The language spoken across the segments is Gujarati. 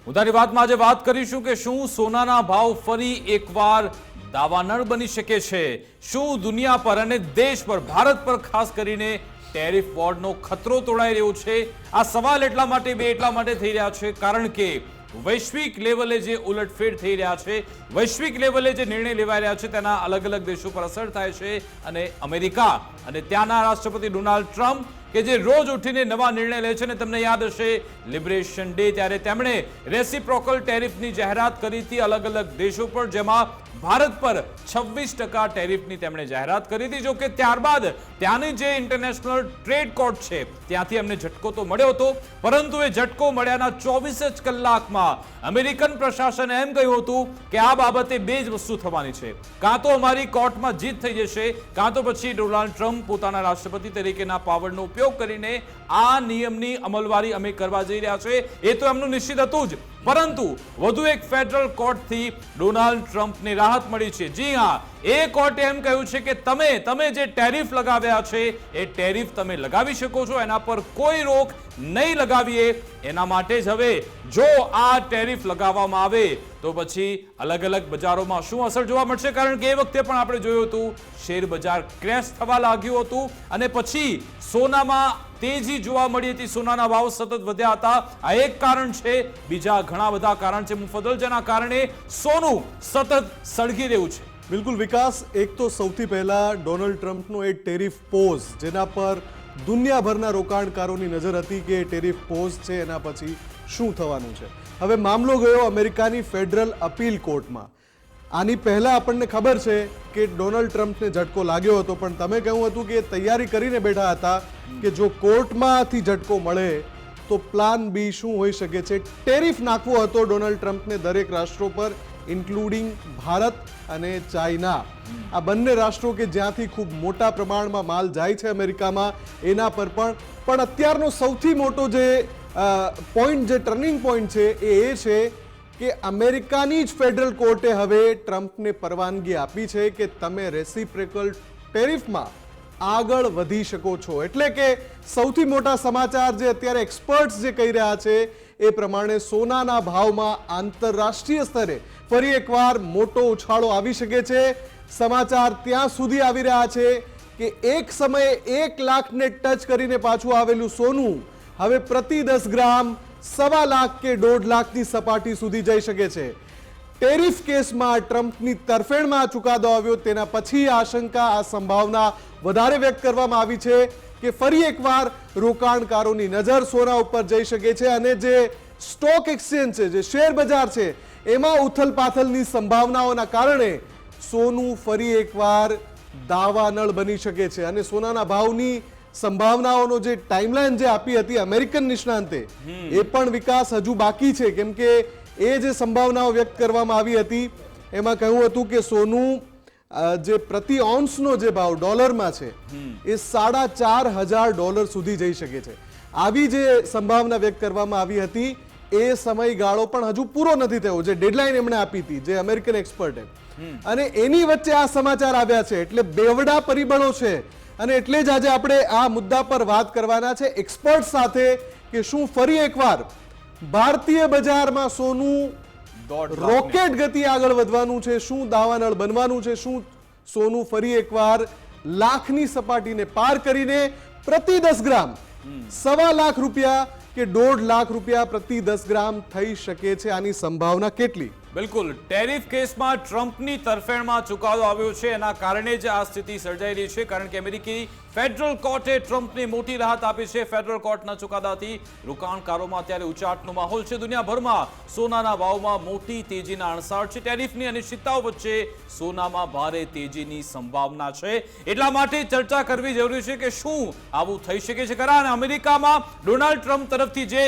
મુદ્દાની વાતમાં આજે વાત કરીશું કે શું સોનાના ભાવ ફરી એકવાર દાવાનળ બની શકે છે। શું દુનિયા પર અને દેશ પર, ભારત પર ખાસ કરીને ટેરિફ વોરનો ખતરો તોડાઈ રહ્યો છે? આ સવાલ એટલા માટે થઈ રહ્યા છે કારણ કે વૈશ્વિક લેવલે જે ઉલટફેર થઈ રહ્યા છે, વૈશ્વિક લેવલે જે નિર્ણય લેવાઈ રહ્યા છે તેના અલગ અલગ દેશો પર અસર થાય છે। અને અમેરિકા અને ત્યાંના રાષ્ટ્રપતિ ડોનાલ્ડ ટ્રમ્પ કે જે રોજ ઉઠીને નવા નિર્ણય લે છે, ને તમને યાદ હશે લિબરેશન ડે ત્યારે તેમણે રેસિપ્રોકલ ટેરિફની જાહેરાત કરી હતી અલગ અલગ દેશો પર, જેમાં ભારત પર 26% ટેરિફની તેમણે જાહેરાત કરી હતી। જો કે ત્યારબાદ ત્યાંની જે ઇન્ટરનેશનલ ટ્રેડ કોર્ટ છે ત્યાંથી અમને ઝટકો તો મળ્યો હતો, પરંતુ એ ઝટકો મળ્યાના 24 જ કલાકમાં અમેરિકન પ્રશાસને એમ કહ્યું હતું કે આ બાબતે બે જ વસ્તુ થવાની છે, કાં તો અમારી કોર્ટમાં જીત થઈ જશે, કાં તો પછી ડોનાલ્ડ ટ્રમ્પ પોતાના રાષ્ટ્રપતિ તરીકેના પાવરનો ઉપયોગ કરીને આ નિયમની અમલવારી અમે કરવા જઈ રહ્યા છે। એ તો એમનું નિશ્ચિત હતું જ, પરંતુ વધુ એક ફેડરલ કોર્ટથી ડોનાલ્ડ ટ્રમ્પને રાહત મળી છે। જી હા, એ કોર્ટે એમ કહ્યું છે કે તમે જે ટેરિફ લગાવ્યા છે એ ટેરિફ તમે લગાવી શકો છો, એના પર કોઈ રોક નહીં લગાવીએ। એના માટે જ હવે જો આ ટેરિફ લગાવવામાં આવે તો પછી અલગ અલગ બજારોમાં શું અસર જોવા મળશે, કારણ કે એ વખતે પણ આપણે જોયું હતું શેર બજાર ક્રેશ થવા લાગ્યું હતું અને પછી સોનામાં તેજી જોવા મળી હતી, સોનાના ભાવ સતત વધ્યા હતા। આ એક કારણ છે, બીજા ઘણા બધા કારણ છે મુફદ્દલ, જેના કારણે સોનું સતત સળગી રહ્યું છે। બિલકુલ વિકાસ, એક તો સૌથી પહેલા ડોનાલ્ડ ટ્રમ્પનો એ ટેરિફ પોઝ, જેના પર દુનિયાભરના રોકાણકારોની નજર હતી કે ટેરિફ પોઝ છે એના પછી શું થવાનું છે। હવે મામલો ગયો અમેરિકાની ફેડરલ અપીલ કોર્ટમાં। આની પહેલા આપણને ખબર છે કે ડોનાલ્ડ ટ્રમ્પને ઝટકો લાગ્યો હતો, પણ તમે કહ્યું હતું કે તૈયારી કરીને બેઠા હતા કે જો કોર્ટમાંથી ઝટકો મળે તો પ્લાન બી શું હોઈ શકે છે। ટેરિફ નાખવો હતો ડોનાલ્ડ ટ્રમ્પને દરેક રાષ્ટ્રો પર, ઇન્ક્લુડિંગ ભારત અને ચાઇના। આ બંને રાષ્ટ્રો કે જ્યાંથી ખૂબ મોટા પ્રમાણમાં માલ જાય છે અમેરિકામાં, એના પર પણ અત્યારનો સૌથી મોટો જે પોઈન્ટ, જે ટર્નિંગ પોઈન્ટ છે એ છે કે અમેરિકાની જ ફેડરલ કોર્ટે હવે ટ્રમ્પને પરવાનગી આપી છે કે તમે રેસિપ્રોકલ ટેરિફમાં આગળ વધી શકો છો। એટલે કે સૌથી મોટા સમાચાર જે અત્યારે એક્સપર્ટ્સ જે કહી રહ્યા છે એ પ્રમાણે સોનાના ભાવમાં આંતરરાષ્ટ્રીય સ્તરે ફરી એકવાર મોટો ઉછાળો આવી શકે છે। સમાચાર ત્યાં સુધી આવી રહ્યા છે કે એક સમયે 1 લાખને ટચ કરીને પાછું આવેલું સોનું હવે પ્રતિ 10 ગ્રામ 1.25 લાખ કે 1.5 લાખની સપાટી સુધી જઈ શકે છે। ટેરિફ કેસમાં ટ્રમ્પની તરફેણમાં ચુકાદો આવ્યો તેના પછી આશંકા, આ સંભાવના વધારે વ્યક્ત કરવામાં આવી છે કે ફરી એકવાર રોકાણકારોની નજર સોના ઉપર જઈ શકે છે અને જે સ્ટોક એક્સચેન્જ છે, જે શેર બજાર છે, એમાં ઉથલપાથલની સંભાવનાઓના કારણે સોનું ફરી એકવાર દાવાનળ બની શકે છે। અને સોનાના ભાવની સંભાવનાઓનો જે ટાઈમલાઈન જે આપી હતી અમેરિકન નિષ્ણાંતે, એ પણ વિકાસ હજુ બાકી છે, કેમ કે એ જે સંભાવનાઓ વ્યક્ત કરવામાં આવી હતી એમાં કહ્યું હતું કે સોનું જે પ્રતિ ઓન્સનો જે ભાવ ડોલરમાં છે એ $4,500 સુધી જઈ શકે છે। આવી જે સંભાવના વ્યક્ત કરવામાં આવી હતી એ સમયગાળો પણ હજુ પૂરો નથી થયો, જે ડેડલાઇન એમણે આપી હતી જે અમેરિકન એક્સપર્ટે, અને એની વચ્ચે આ સમાચાર આવ્યા છે। એટલે બેવડા પરિબળો છે અને એટલે જ આજે આપણે આ મુદ્દા પર વાત કરવાના છે એક્સપર્ટ સાથે કે શું ફરી એકવાર ભારતીય બજારમાં સોનું રોકેટ ગતિ આગળ વધવાનું છે, શું દાવાનળ બનવાનું છે, શું સોનું ફરી એકવાર લાખની સપાટીને પાર કરીને પ્રતિ 10 ગ્રામ 1.25 લાખ રૂપિયા કે 1.5 લાખ રૂપિયા પ્રતિ 10 ગ્રામ થઈ શકે છે। આની સંભાવના કેટલી? બિલકુલ, ટેરિફ કેસમાં ટ્રમ્પની તરફેણમાં ચુકાદો આવ્યો છે, એના કારણે જ આ સ્થિતિ સર્જાઈ રહી છે, કારણ કે અમેરિકી ફેડરલ કોર્ટે ટ્રમ્પને મોટી રાહત આપી છે। ફેડરલ કોર્ટના ચુકાદાથી રોકાણકારોમાં અત્યારે ઉચાટનો માહોલ છે। દુનિયાભરમાં સોનાના ભાવમાં મોટી તેજીના અણસાર છે। ટેરિફની અનિશ્ચિતતાઓ વચ્ચે સોનામાં ભારે તેજીની સંભાવના છે, એટલા માટે ચર્ચા કરવી જરૂરી છે કે શું આવું થઈ શકે છે ખરા। અને અમેરિકામાં ડોનાલ્ડ ટ્રમ્પ તરફથી જે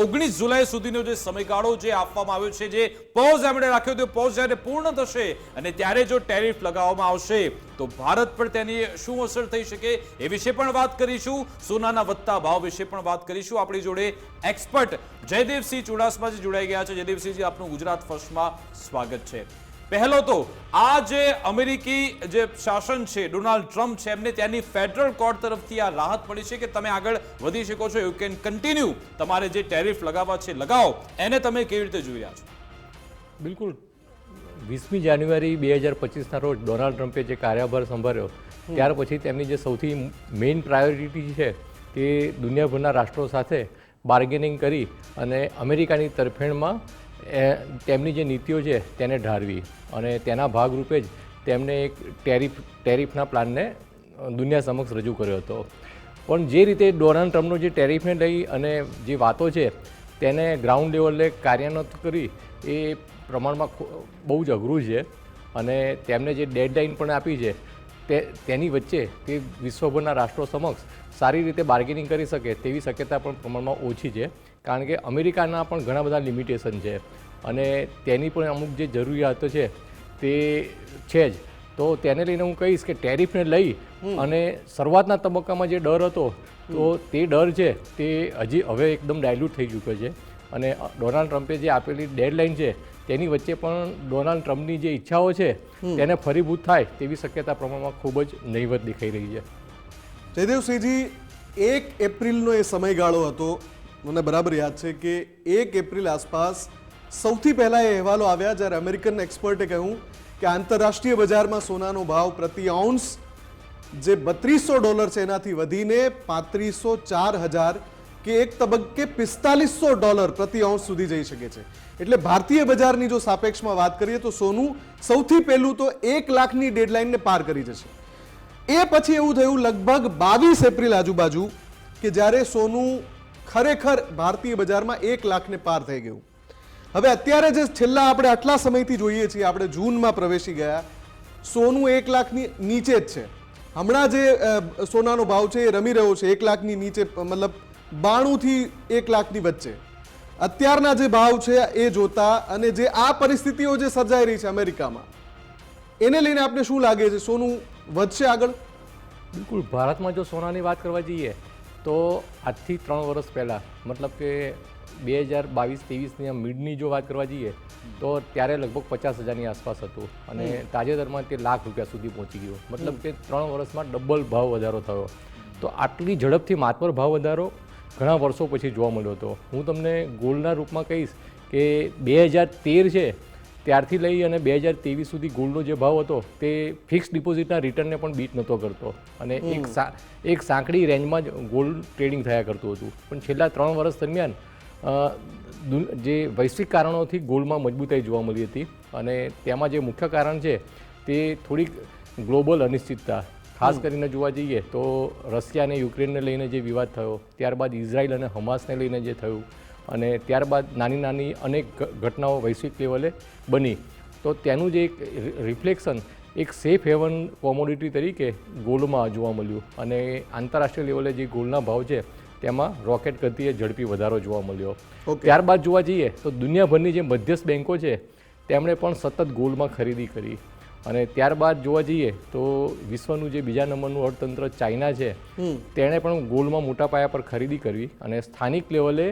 19 જુલાઈ સુધીનો જે સમયગાળો જે આપવામાં આવ્યો છે, જે પોઝ એમણે રાખ્યો હતો, પોઝ જ્યારે પૂર્ણ થશે અને ત્યારે જો ટેરિફ લગાવવામાં આવશે તો ભારત પર તેની શું અસર થઈ શકે એ વિશે પણ વાત કરીશું। સોનાના વધતા ભાવ વિશે પણ વાત કરીશું। આપણી જોડે એક્સપર્ટ જયદેવસિંહ ચુડાસમાજી જોડાઈ ગયા છે। જયદેવસિંહજી, આપનું ગુજરાત ફર્સ્ટમાં સ્વાગત છે। પહેલો તો આ જે અમેરિકી જે શાસન છે, ડોનાલ્ડ ટ્રમ્પ છે, એમને ત્યાંની ફેડરલ કોર્ટ તરફથી આ રાહત મળી છે કે તમે આગળ વધી શકો છો, યુ કેન કન્ટિન્યુ, તમારે જે ટેરિફ લગાવવા છે લગાવો. એને તમે કેવી રીતે જોઈ રહ્યા છો? બિલકુલ 20મી જાન્યુઆરી 2025ના રોજ ડોનાલ્ડ ટ્રમ્પે જે કાર્યભાર સંભાળ્યો ત્યાર પછી તેમની જે સૌથી મેઇન પ્રાયોરિટી છે તે દુનિયાભરના રાષ્ટ્રો સાથે બાર્ગેનિંગ કરી અને અમેરિકાની તરફેણમાં તેમની જે નીતિઓ છે તેને ઢાળવી, અને તેના ભાગરૂપે જ તેમને એક ટેરિફના પ્લાનને દુનિયા સમક્ષ રજૂ કર્યો હતો. પણ જે રીતે ડોનાલ્ડ ટ્રમ્પનો જે ટેરિફને લઈ અને જે વાતો છે તેને ગ્રાઉન્ડ લેવલે કાર્યાન્વિત કરી એ પ્રમાણમાં બહુ જ અઘરું છે, અને તેમને જે ડેડલાઇન પણ આપી છે તેની વચ્ચે તે વિશ્વભરના રાષ્ટ્રો સમક્ષ સારી રીતે બાર્ગેનિંગ કરી શકે તેવી શક્યતા પણ પ્રમાણમાં ઓછી છે, કારણ કે અમેરિકાના પણ ઘણા બધા લિમિટેશન છે અને તેની પણ અમુક જે જરૂરિયાતો છે તે છે જ. તો તેને લઈને હું કહીશ કે ટેરિફને લઈ અને શરૂઆતના તબક્કામાં જે ડર હતો તો તે ડર છે તે હજી હવે એકદમ ડાયલ્યુટ થઈ ચૂક્યો છે, અને ડોનાલ્ડ ટ્રમ્પે જે આપેલી ડેડલાઇન છે તેની વચ્ચે પણ ડોનાલ્ડ ટ્રમ્પની જે ઈચ્છાઓ છે તેને ફરીભૂત થાય તેવી શક્યતા પ્રમાણમાં ખૂબ જ નહીવત દેખાઈ રહી છે. જયદેવસિંહજી, 1 એપ્રિલનો એ સમયગાળો હતો, મને બરાબર યાદ છે કે 1 એપ્રિલ આસપાસ સૌથી પહેલા એ અહેવાલો આવ્યા જ્યારે અમેરિકન એક્સપર્ટે કહ્યું કે આંતરરાષ્ટ્રીય બજારમાં સોનાનો ભાવ પ્રતિ આઉન્સ જે $3200 છે એનાથી વધીને 3504,000 કે એક તબક્કે $4500 પ્રતિ આઉન્સ સુધી જઈ શકે છે. એટલે ભારતીય બજારની જો સાપેક્ષમાં વાત કરીએ તો સોનું સૌથી પહેલું તો 1 લાખની ડેડલાઇનને પાર કરી જશે. એ પછી એવું થયું લગભગ 22 એપ્રિલ આજુબાજુ કે જ્યારે સોનું ખરેખર ભારતીય બજારમાં 1 લાખને પાર થઈ ગયું. હવે અત્યારે જે છેલ્લા આપણે આટલા સમયથી જોઈએ છીએ, આપણે જૂનમાં પ્રવેશી ગયા, સોનું 1 લાખની નીચે જ છે. હમણાં જે સોનાનો ભાવ છે એ રમી રહ્યો છે 1 લાખની નીચે, મતલબ 92 થી 1 લાખની વચ્ચે. અત્યારના જે ભાવ છે એ જોતા અને જે આ પરિસ્થિતિઓ જે સર્જાઈ રહી છે અમેરિકામાં, એને લઈને આપને શું લાગે છે? સોનું વધશે આગળ? બિલકુલ, ભારતમાં જો સોનાની વાત કરવા જઈએ તો આજથી 3 વર્ષ પહેલાં, મતલબ કે 2022-23ની મિડની જો વાત કરવા જઈએ તો ત્યારે લગભગ 50,000ની આસપાસ હતું, અને તાજેતરમાં તે લાખ રૂપિયા સુધી પહોંચી ગયો. મતલબ કે 3 વર્ષમાં ડબલ ભાવ વધારો થયો. તો આટલી ઝડપથી માતબર ભાવ વધારો ઘણા વર્ષો પછી જોવા મળ્યો હતો. હું તમને ગોલ્ડના રૂપમાં કહીશ કે 2013 છે ત્યારથી લઈ અને 2023 સુધી ગોલ્ડનો જે ભાવ હતો તે ફિક્સ ડિપોઝિટના રિટર્નને પણ બીટ નહોતો કરતો, અને એક સાંકડી રેન્જમાં જ ગોલ્ડ ટ્રેડિંગ થયા કરતું હતું. પણ છેલ્લા 3 વર્ષ દરમિયાન જે વૈશ્વિક કારણોથી ગોલ્ડમાં મજબૂતાઈ જોવા મળી હતી, અને તેમાં જે મુખ્ય કારણ છે તે થોડીક ગ્લોબલ અનિશ્ચિતતા. ખાસ કરીને જોવા જઈએ તો રશિયા અને યુક્રેનને લઈને જે વિવાદ થયો, ત્યારબાદ ઇઝરાયલ અને હમાસને લઈને જે થયું, અને ત્યારબાદ નાની નાની અનેક ઘટનાઓ વૈશ્વિક લેવલે બની, તો તેનું જે એક રિફ્લેક્શન એક સેફ હેવન કોમોડિટી તરીકે ગોલ્ડમાં જોવા મળ્યું, અને આંતરરાષ્ટ્રીય લેવલે જે ગોલ્ડના ભાવ છે તેમાં રોકેટ ગતિએ ઝડપી વધારો જોવા મળ્યો. ત્યારબાદ જોવા જઈએ તો દુનિયાભરની જે મધ્યસ્થ બેન્કો છે તેમણે પણ સતત ગોલ્ડમાં ખરીદી કરી, અને ત્યારબાદ જોવા જઈએ તો વિશ્વનું જે બીજા નંબરનું અર્થતંત્ર ચાઇના છે તેણે પણ ગોલ્ડમાં મોટા પાયા પર ખરીદી કરવી, અને સ્થાનિક લેવલે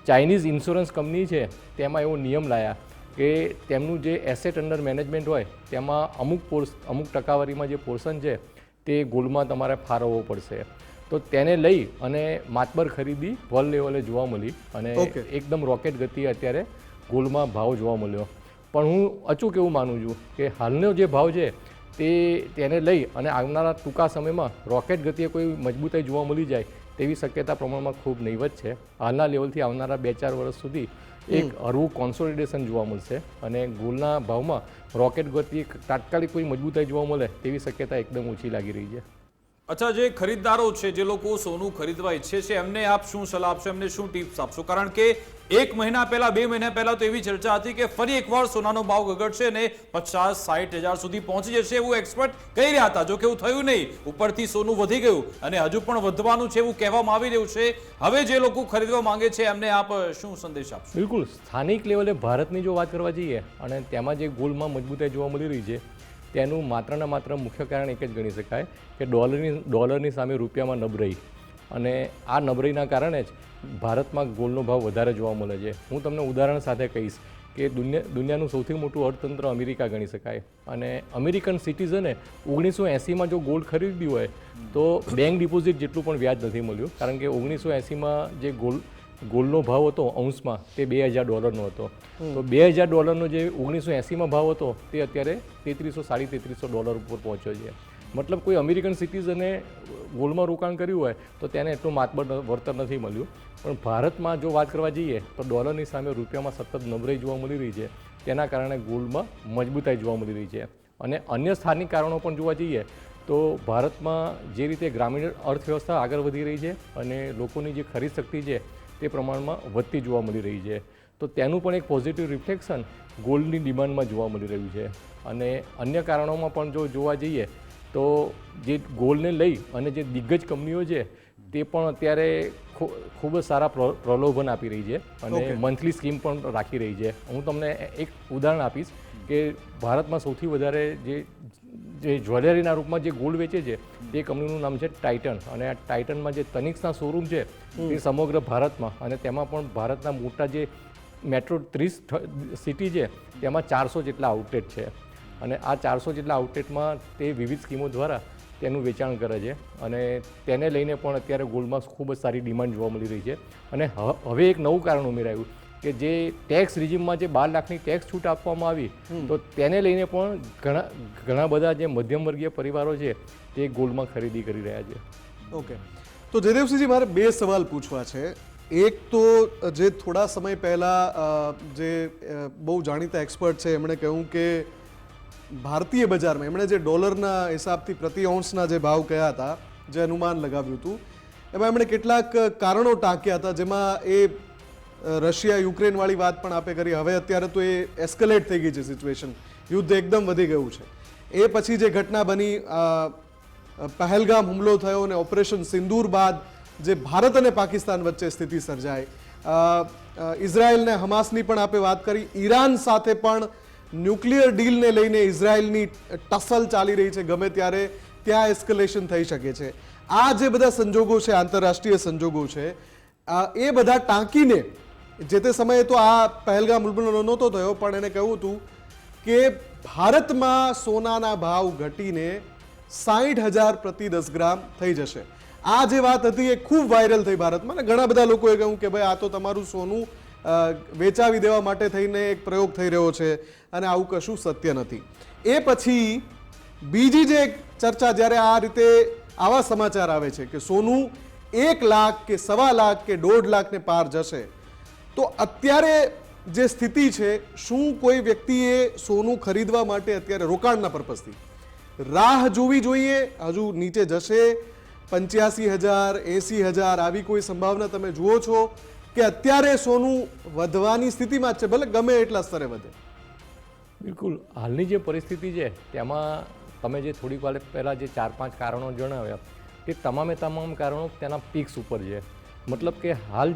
ચાઇનીઝ ઇન્સ્યોરન્સ કંપની છે તેમાં એવો નિયમ લાયા કે તેમનું જે એસેટ અંડર મેનેજમેન્ટ હોય તેમાં અમુક ટકાવારીમાં જે પોર્શન છે તે ગોલ્ડમાં તમારે ફાળવવો પડશે. તો તેને લઈ અને માતબર ખરીદી વર્લ્ડ લેવલે જોવા મળી, અને એકદમ રોકેટ ગતિએ અત્યારે ગોલ્ડમાં ભાવ જોવા મળ્યો. પણ હું અચૂક એવું માનું છું કે હાલનો જે ભાવ છે તેને લઈ અને આવનારા ટૂંકા સમયમાં રોકેટ ગતિએ કોઈ મજબૂતાઈ જોવા મળી જાય તેવી શક્યતા પ્રમાણમાં ખૂબ નહીવત છે. હાલના લેવલથી આવનારા 2-4 વર્ષ સુધી એક હળવું કોન્સોલિડેશન જોવા મળશે, અને ગોલ્ડના ભાવમાં રોકેટ ગતિએ તાત્કાલિક કોઈ મજબૂતાઈ જોવા મળે તેવી શક્યતા એકદમ ઓછી લાગી રહી છે. અચ્છા, જે ખરીદદારો છે, જે લોકો સોનું ખરીદવા ઈચ્છે છે, એમને આપ શું સલાહ આપશો, એમને શું ટિપ્સ આપશો? કારણ કે 1 મહિના પહેલા 2 મહિના પહેલા તો એવી ચર્ચા હતી કે ફરી એકવાર સોનાનો ભાવ ગગડશે અને 50-60 હજાર સુધી પહોંચી જશે એવું એક્સપર્ટ કહી રહ્યા હતા. જો કે એવું થયું નહીં, ઉપરથી સોનું વધી ગયું અને હજુ પણ વધવાનું છે એવું કહેવામાં આવી રહ્યું છે. હવે જે લોકો ખરીદવા માંગે છે એમને આપ શું સંદેશ આપશો? બિલકુલ, સ્થાનિક લેવલે ભારતની જો વાત કરવા જઈએ અને તેમાં જે ગોલ્ડમાં મજબૂતાઈ જોવા મળી રહી છે તેનું માત્ર ને માત્ર મુખ્ય કારણ એક જ ગણી શકાય કે ડોલરની સામે રૂપિયામાં નબળાઈ, અને આ નબળાઈના કારણે જ ભારતમાં ગોલ્ડનો ભાવ વધારે જોવા મળે છે. હું તમને ઉદાહરણ સાથે કહીશ કે દુનિયાનું સૌથી મોટું અર્થતંત્ર અમેરિકા ગણી શકાય. અને અમેરિકન સિટીઝને 1980માં જો ગોલ્ડ ખરીદ્યું હોય તો બેંક ડિપોઝિટ જેટલું પણ વ્યાજ નથી મળ્યું, કારણ કે 1980માં જે ગોલ્ડનો ભાવ હતો અંશમાં તે $2000 હતો. તો $2000 જે 1980માં ભાવ હતો તે અત્યારે $3300-$3300 ઉપર પહોંચ્યો છે. મતલબ કોઈ અમેરિકન સિટીઝને ગોલ્ડમાં રોકાણ કર્યું હોય તો તેને એટલું માતબર વળતર નથી મળ્યું. પણ ભારતમાં જો વાત કરવા જઈએ તો ડોલરની સામે રૂપિયામાં સતત નબળાઈ જોવા મળી રહી છે, તેના કારણે ગોલ્ડમાં મજબૂતાઈ જોવા મળી રહી છે. અને અન્ય સ્થાનિક કારણો પણ જોવા જઈએ તો ભારતમાં જે રીતે ગ્રામીણ અર્થવ્યવસ્થા આગળ વધી રહી છે અને લોકોની જે ખરીદ શક્તિ છે તે પ્રમાણમાં વધતી જોવા મળી રહી છે, તો તેનું પણ એક પોઝિટિવ રિફ્લેક્શન ગોલ્ડની ડિમાન્ડમાં જોવા મળી રહ્યું છે. અને અન્ય કારણોમાં પણ જો જોવા જઈએ તો જે ગોલ્ડને લઈ અને જે દિગ્ગજ કંપનીઓ છે તે પણ અત્યારે ખૂબ જ સારા પ્રલોભન આપી રહી છે અને મંથલી સ્કીમ પણ રાખી રહી છે. હું તમને એક ઉદાહરણ આપીશ કે ભારતમાં સૌથી વધારે જે જ્વેલરીના રૂપમાં જે ગોલ્ડ વેચે છે તે કંપનીનું નામ છે ટાઇટન. અને આ ટાઇટનમાં જે તનિક્સના શોરૂમ છે તે સમગ્ર ભારતમાં, અને તેમાં પણ ભારતના મોટા જે મેટ્રો 30 સિટી છે તેમાં 400 જેટલા આઉટલેટ છે. અને આ 400 જેટલા આઉટલેટમાં તે વિવિધ સ્કીમો દ્વારા તેનું વેચાણ કરે છે અને તેને લઈને પણ અત્યારે ગોલ્ડમાં ખૂબ જ સારી ડિમાન્ડ જોવા મળી રહી છે. અને હવે એક નવું કારણ ઉમેરાયું કે જે ટેક્સ રિજીમમાં જે 12 લાખની ટેક્સ છૂટ આપવામાં આવી તો તેને લઈને પણ ઘણા બધા જે મધ્યમ વર્ગીય પરિવારો છે તે ગોલ્ડમાં ખરીદી કરી રહ્યા છે. ઓકે, તો જયદેવસિંહજી મારે બે સવાલ પૂછવા છે. એક તો જે થોડા સમય પહેલાં જે બહુ જાણીતા એક્સપર્ટ છે એમણે કહ્યું કે ભારતીય બજારમાં એમણે જે ડોલરના હિસાબથી પ્રતિ ઓન્સના જે ભાવ કહ્યા હતા, જે અનુમાન લગાવ્યું હતું, એમાં એમણે કેટલાક કારણો ટાંક્યા હતા, જેમાં એ રશિયા યુક્રેનવાળી વાત પણ આપે કરી. હવે અત્યારે તો એ એસ્કેલેટ થઈ ગઈ છે સિચ્યુએશન, યુદ્ધ એકદમ વધી ગયું છે. એ પછી જે ઘટના બની, પહેલગામ હુમલો થયો અને ઓપરેશન સિંદૂર બાદ જે ભારત અને પાકિસ્તાન વચ્ચે સ્થિતિ સર્જાઈ, ઇઝરાયલ ને હમાસની પણ આપે વાત કરી, ઈરાન સાથે પણ ન્યુક્લિયર ડીલને લઈને ઇઝરાયલની ટસલ ચાલી રહી છે, ગમે ત્યારે ત્યાં એસ્કેલેશન થઈ શકે છે. આ જે બધા સંજોગો છે, આંતરરાષ્ટ્રીય સંજોગો છે, એ બધા ટાંકીને જે તે સમયે તો આ પહેલગામ હુમલો નહોતો થયો, પણ એને કહ્યું હતું કે ભારતમાં સોનાના ભાવ ઘટીને 60,000 પ્રતિ 10 ગ્રામ થઈ જશે. આ જે વાત હતી એ ખૂબ વાયરલ થઈ ભારતમાં, અને ઘણા બધા લોકોએ કહ્યું કે ભાઈ આ તો તમારું સોનું વેચાવી દેવા માટે થઈને એક પ્રયોગ થઈ રહ્યો છે અને આવું કશું સત્ય નથી. એ પછી બીજી જે ચર્ચા, જ્યારે આ રીતે આવા સમાચાર આવે છે કે સોનું 1 લાખ કે 1.25 લાખ કે 1.5 લાખને પાર જશે, તો અત્યારે જે સ્થિતિ છે, શું કોઈ વ્યક્તિએ સોનું ખરીદવા માટે અત્યારે રોકાણના પર્પઝથી રાહ જોવી જોઈએ? હજુ નીચે જશે 85,000, 80,000 આવી કોઈ સંભાવના તમે જુઓ છો કે અત્યારે સોનું વધવાની સ્થિતિમાં છે, ભલે ગમે એટલા સ્તરે વધે? બિલકુલ, હાલની જે પરિસ્થિતિ છે તેમાં તમે જે થોડીક વાર પહેલાં જે 4-5 કારણો જણાવ્યા તે તમામે તમામ કારણો તેના પીક્સ ઉપર છે. મતલબ કે હાલ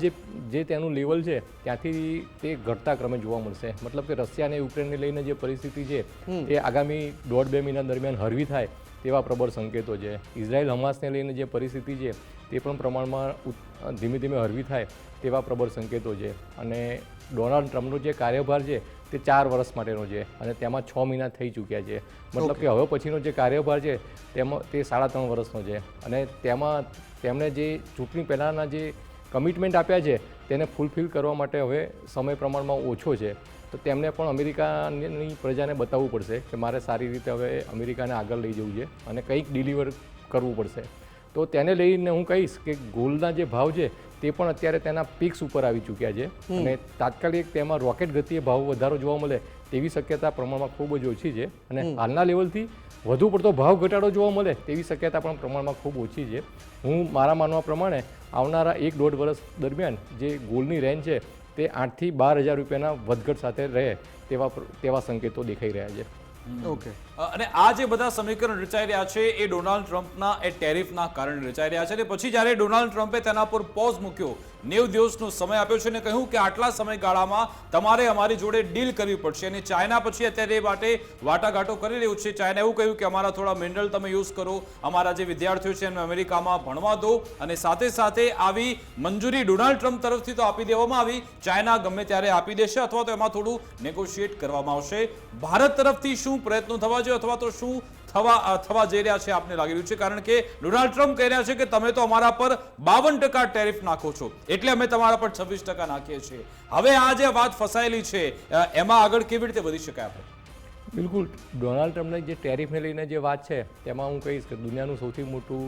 જે તેનું લેવલ છે ત્યાંથી તે ઘટતા ક્રમે જોવા મળશે. મતલબ કે રશિયા અને યુક્રેનને લઈને જે પરિસ્થિતિ છે એ આગામી 1.5-2 મહિના દરમિયાન હળવી થાય તેવા પ્રબળ સંકેતો છે. ઇઝરાયલ હમાસને લઈને જે પરિસ્થિતિ છે તે પણ પ્રમાણમાં ધીમે ધીમે હળવી થાય તેવા પ્રબળ સંકેતો છે. અને ડોનાલ્ડ ટ્રમ્પનો જે કાર્યભાર છે તે 4 વર્ષ માટેનો છે અને તેમાં 6 મહિના થઈ ચૂક્યા છે. મતલબ કે હવે પછીનો જે કાર્યભાર છે તેમાં તે 3.5 વર્ષનો છે. અને તેમાં તેમણે જે ચૂંટણી પહેલાંના જે કમિટમેન્ટ આપ્યા છે તેને ફૂલફિલ કરવા માટે હવે સમય પ્રમાણમાં ઓછો છે. તો તેમને પણ અમેરિકાની પ્રજાને બતાવવું પડશે કે મારે સારી રીતે હવે અમેરિકાને આગળ લઈ જવું છે અને કંઈક ડિલિવર કરવું પડશે. તો તેને લઈને હું કહીશ કે ગોલ્ડના જે ભાવ છે તે પણ અત્યારે તેના પીક્સ ઉપર આવી ચૂક્યા છે અને તાત્કાલિક તેમાં રોકેટ ગતિએ ભાવ વધારો જોવા મળે તેવી શક્યતા પ્રમાણમાં ખૂબ જ ઓછી છે. અને હાલના લેવલથી વધુ પડતો ભાવ ઘટાડો જોવા મળે તેવી શક્યતા પણ પ્રમાણમાં ખૂબ ઓછી છે. હું મારા માનવા પ્રમાણે આવનારા 1-1.5 વર્ષ દરમિયાન જે ગોલ્ડની રેન્જ છે તે 8,000 થી 12,000 રૂપિયાના વધઘટ સાથે રહે તેવા સંકેતો દેખાઈ રહ્યા છે. ઓકે. અને આ જે બધા સમીકરણ રચાઈ રહ્યા છે એ ડોનાલ્ડ ટ્રમ્પના એ ટેરિફના કારણે રચાઈ રહ્યા છે અને પછી જ્યારે ડોનાલ્ડ ટ્રમ્પે તેના પર પોઝ મૂક્યો, 90 દિવસનો સમય આપ્યો છે અને કહ્યું કે આટલા સમયગાળામાં તમારે અમારી જોડે ડીલ કરવી પડશે. અને ચાઇના પછી અત્યારે એ માટે વાટાઘાટો કરી રહ્યું છે. ચાઇના એવું કહ્યું કે અમારા થોડા મિનરલ તમે યુઝ કરો, અમારા જે વિદ્યાર્થીઓ છે એમને અમેરિકામાં ભણવા દો, અને સાથે સાથે આવી મંજૂરી ડોનાલ્ડ ટ્રમ્પ તરફથી તો આપી દેવામાં આવી, ચાઇના ગમે ત્યારે આપી દેશે અથવા તો એમાં થોડું નેગોશિએટ કરવામાં આવશે. ભારત તરફથી શું પ્રયત્નો થવા જોઈએ અથવા તો શું થવા જઈ રહ્યા છે આપને લાગી રહ્યું છે? કારણ કે ડોનાલ્ડ ટ્રમ્પ કહી રહ્યા છે કે તમે તો અમારા પર 52% ટેરિફ નાખો છો એટલે અમે તમારા પર 26% નાખીએ છીએ. હવે આ જે વાત ફસાયેલી છે એમાં આગળ કેવી રીતે વધી શકાય આપણે? બિલકુલ, ડોનાલ્ડ ટ્રમ્પની જે ટેરિફને લઈને જે વાત છે તેમાં હું કહીશ કે દુનિયાનું સૌથી મોટું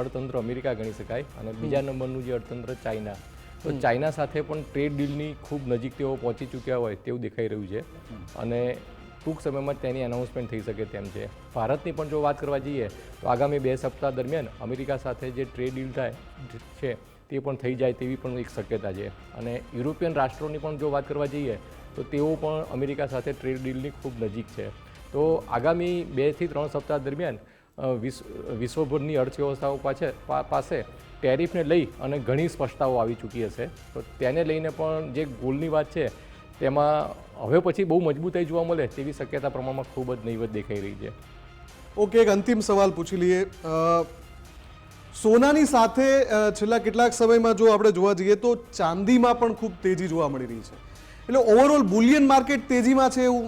અર્થતંત્ર અમેરિકા ગણી શકાય અને બીજા નંબરનું જે અર્થતંત્ર ચાઇના. તો ચાઇના સાથે પણ ટ્રેડ ડીલની ખૂબ નજીક તેઓ પહોંચી ચૂક્યા હોય તેવું દેખાઈ રહ્યું છે અને ટૂંક સમયમાં તેની એનાઉન્સમેન્ટ થઈ શકે તેમ છે. ભારતની પણ જો વાત કરવા જઈએ તો આગામી 2 સપ્તાહ દરમિયાન અમેરિકા સાથે જે ટ્રેડ ડીલ થાય છે તે પણ થઈ જાય તેવી પણ એક શક્યતા છે. અને યુરોપિયન રાષ્ટ્રોની પણ જો વાત કરવા જઈએ તો તેઓ પણ અમેરિકા સાથે ટ્રેડ ડીલની ખૂબ નજીક છે. તો આગામી 2 થી 3 સપ્તાહ દરમિયાન વિશ્વભરની અર્થવ્યવસ્થાઓ પાસે ટેરિફને લઈ અને ઘણી સ્પષ્ટતાઓ આવી ચૂકી હશે. તો તેને લઈને પણ જે ગોલની વાત છે તેમાં હવે પછી બહુ મજબૂતાઈ જોવા મળે તેવી શક્યતા પ્રમાણમાં ખૂબ જ નહીવત દેખાઈ રહી છે. ઓકે, એક અંતિમ સવાલ પૂછી લઈએ. સોનાની સાથે છેલ્લા કેટલાક સમયમાં જો આપણે જોવા જઈએ તો ચાંદીમાં પણ ખૂબ તેજી જોવા મળી રહી છે. એટલે ઓવરઓલ બુલિયન માર્કેટ તેજીમાં છે એવું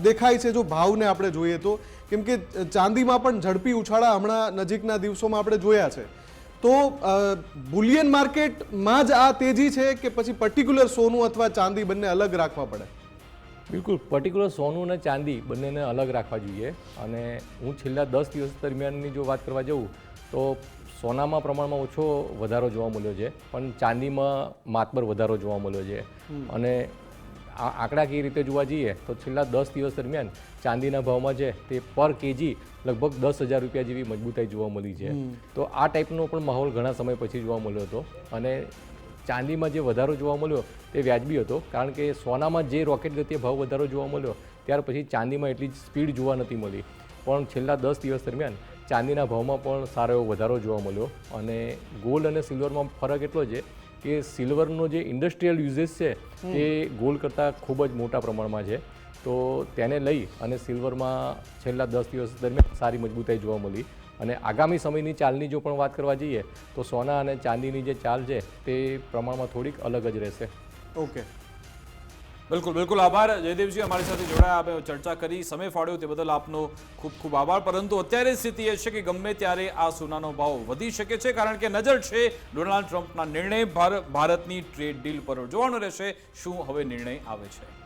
દેખાય છે જો ભાવને આપણે જોઈએ તો, કેમ કે ચાંદીમાં પણ ઝડપી ઉછાળા હમણાં નજીકના દિવસોમાં આપણે જોયા છે. તો બુલિયન માર્કેટમાં જ આ તેજી છે કે પછી પર્ટિક્યુલર સોનું અથવા ચાંદી બંને અલગ રાખવા પડે? બિલકુલ, પર્ટિક્યુલર સોનું અને ચાંદી બંનેને અલગ રાખવા જોઈએ. અને હું છેલ્લા 10 દિવસ દરમિયાનની જો વાત કરવા જાઉં તો સોનામાં પ્રમાણમાં ઓછો વધારો જોવા મળ્યો છે પણ ચાંદીમાં માતબર વધારો જોવા મળ્યો છે. અને આંકડાકીય રીતે જોવા જઈએ તો છેલ્લા 10 દિવસ દરમિયાન ચાંદીના ભાવમાં છે તે પર કેજી લગભગ 10,000 રૂપિયા જેવી મજબૂતાઈ જોવા મળી છે. તો આ ટાઈપનો પણ માહોલ ઘણા સમય પછી જોવા મળ્યો હતો. અને ચાંદીમાં જે વધારો જોવા મળ્યો તે વ્યાજબી હતો કારણ કે સોનામાં જે રોકેટ ગતિએ ભાવ વધારો જોવા મળ્યો ત્યાર પછી ચાંદીમાં એટલી જ સ્પીડ જોવા નથી મળી. પણ છેલ્લા 10 દિવસ દરમિયાન ચાંદીના ભાવમાં પણ સારો એવો વધારો જોવા મળ્યો. અને ગોલ્ડ અને સિલ્વરમાં ફરક એટલો છે કે સિલ્વરનો જે ઇન્ડસ્ટ્રીયલ યુઝેસ છે તે ગોલ્ડ કરતાં ખૂબ જ મોટા પ્રમાણમાં છે. તો તેને લઈ અને સિલ્વરમાં છેલ્લા 10 દિવસ દરમિયાન સારી મજબૂતાઈ જોવા મળી. અને આગામી સમયની ચાલની જો પણ વાત કરવા જઈએ તો સોના અને ચાંદીની જે ચાલ છે તે પ્રમાણમાં થોડીક અલગ જ રહેશે. ઓકે, બિલકુલ બિલકુલ, આભાર જયદેવજી, અમારી સાથે જોડાયા, આપણે ચર્ચા કરી, સમય ફાળ્યો તે બદલ આપનો ખૂબ ખૂબ આભાર. પરંતુ અત્યારે સ્થિતિ એ છે કે ગમે ત્યારે આ સોનાનો ભાવ વધી શકે છે કારણ કે નજર છે ડોનાલ્ડ ટ્રમ્પના નિર્ણય ભારતની ટ્રેડ ડીલ પર. જોવાનું રહેશે શું હવે નિર્ણય આવે છે.